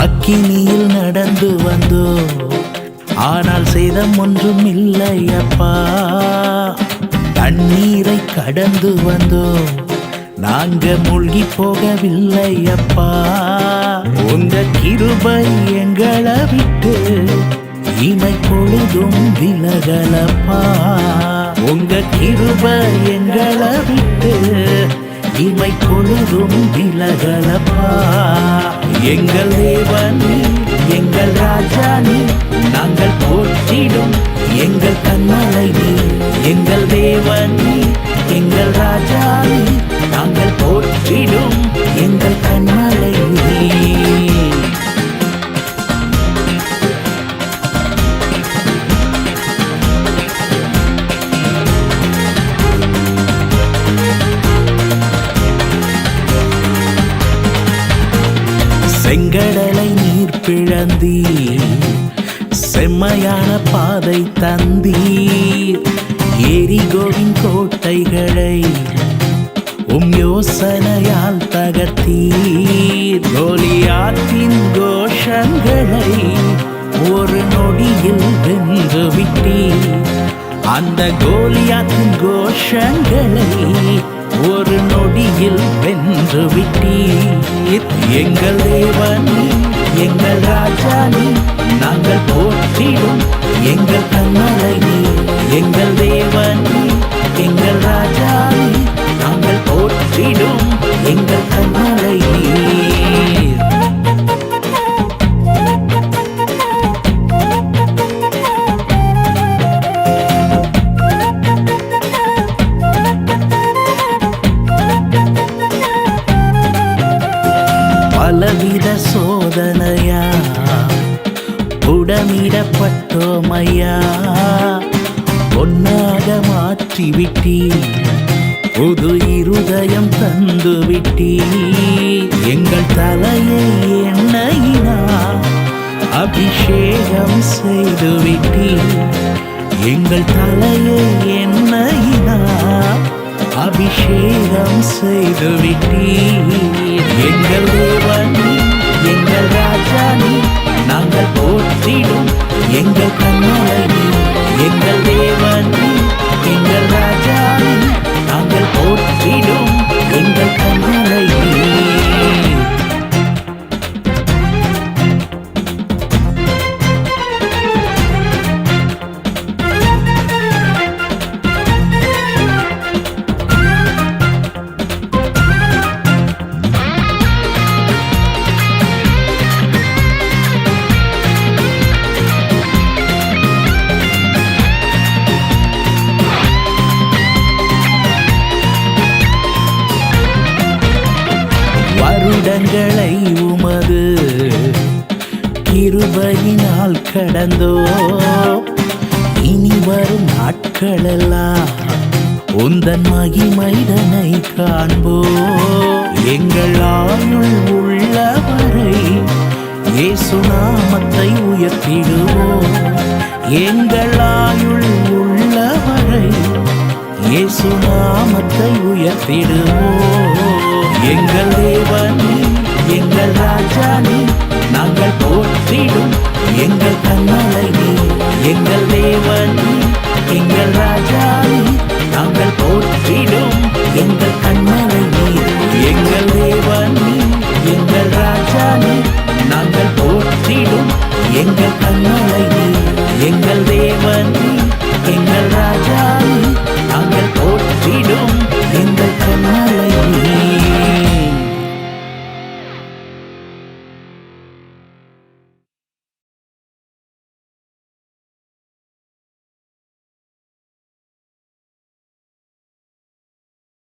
அக்கினியில் நடந்து வந்தோ, ஆனால் சேதம் ஒன்றும் இல்லை அப்பா. தண்ணீரை கடந்து வந்தோ, நாங்க மூழ்கி போகவில்லை அப்பா. உங்க கிருபை எங்களை விட்டு இமை பொழுதும் விலகலப்பா. உங்க கிருபை எங்களை விட்டு இமை பொழுதும் விலகலப்பா. எங்கள் தேவனே, எங்கள் ராஜானே, நாங்கள் போற்றிடும் எங்கள் கண்மலை நீ. எங்கள் தேவனே, எங்கள் ராஜானே, நாங்கள் போற்றிடும் எங்கள் கண்மலை நீ. செங்கடலை நீர் பிளந்தீர், செம்மையான பாதை தந்தீர். எரிகோவின் கோட்டைகளை யோசனையால் தகர்த்தீர். கோலியாத்தின் கோஷங்களை ஒரு நொடியில் வென்று விட்டீர். அந்த கோலியாத்தின் கோஷங்களை ஒரு நொடியில் வென்று விட்டீர். எங்கள் தேவனே, எங்கள் ராஜானே, நாங்கள் போற்றிடும் எங்கள் கண்மலை நீ. எங்கள் தேவனே, எங்கள் ராஜானே, நாங்கள் போற்றிடும் எங்கள் கண்மலை நீர். பலவித சோதனையா உடமிடப்பட்டோமையா, பொன்னாக மாற்றிவிட்டீர். புது இருதயம் தந்து விட்டீர். எங்கள் தலையை எண்ணெயினா அபிஷேகம் செய்து விட்டீர். எங்கள் தலையை எண்ணெயினா அபிஷேகம் செய்து விட்டீர். எங்கள் தேவனே, எங்கள் ராஜானே, நாங்கள் போற்றிடும் எங்கள் கண்மலை நீ. எங்கள் தேவனே, எங்கள் ராஜானே, நாங்கள் போற்றிடும் எங்கள் கண்மலை நீ. வருடங்களை உமது கிருபையினால் கடந்தோ, இனி வரும் நாட்களெல்லாம் உந்தன் மகிமைதனை காண்போ. எங்கள் ஆயுள் உள்ளவரை இயேசு நாமத்தை உயர்த்திடுவோம். எங்கள் ஆயுள் உள்ளவரை இயேசு நாமத்தை உயர்த்திடுவோம். எங்கள் தேவனே, எங்கள் ராஜானே, நாங்கள் போற்றிடும் எங்கள் கண்மலை நீ. எங்கள் தேவனே, எங்கள் ராஜானே, நாங்கள் போற்றிடும் எங்கள் கண்மலை நீ. எங்கள் தேவனே, எங்கள் ராஜானே, நாங்கள் போற்றிடும் எங்கள் கண்மலை நீ. எங்கள் தேவன்